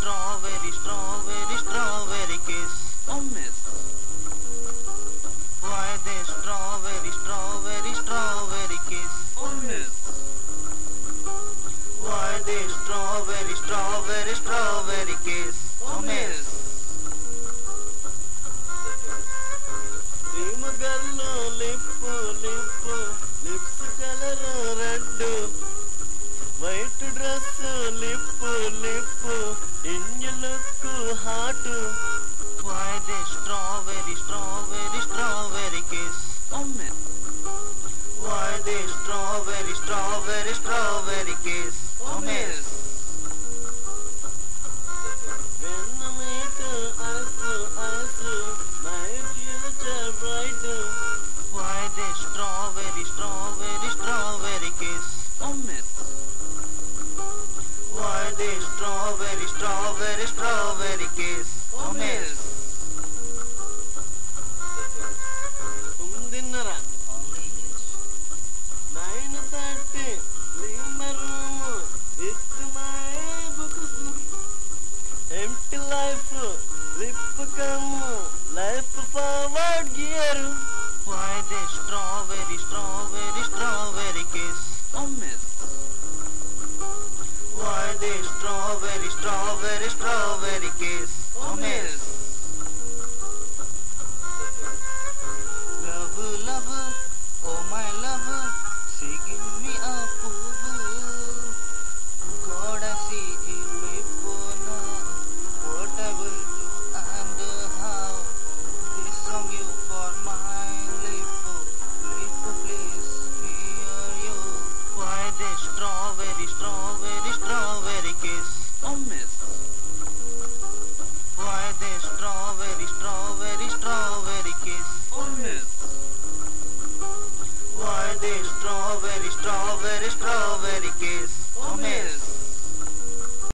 strawberry, strawberry, strawberry kiss. Oh miss, Why they strawberry, strawberry, strawberry kiss? oh miss, Why they strawberry, strawberry, strawberry kiss? oh miss. Dream girl, lips color red, white dress, lip, in your look heart. Why they strawberry, strawberry, strawberry kiss? Oh miss, Why they strawberry, strawberry, strawberry kiss? oh miss. When I meet us, my future bright. Why they strawberry, strawberry, strawberry kiss? Oh miss, Why they strawberry, strawberry, strawberry kiss? oh miss. Dinner, Only yes. 9:30, leave my room. It's my books. Empty life, lip come, life forward gear. Why they strawberry, strawberry, strawberry kiss? Oh miss, Why they strawberry, strawberry, strawberry kiss? oh miss. Love, love, oh my love, she give me a poo. God, I see it before now. What I will do and how. This song you for my lip, please hear you. Why they strawberry, strawberry, strawberry kiss? Oh miss, Why they strawberry, strawberry, strawberry kiss? oh miss, Why they strawberry, strawberry, strawberry kiss? oh miss.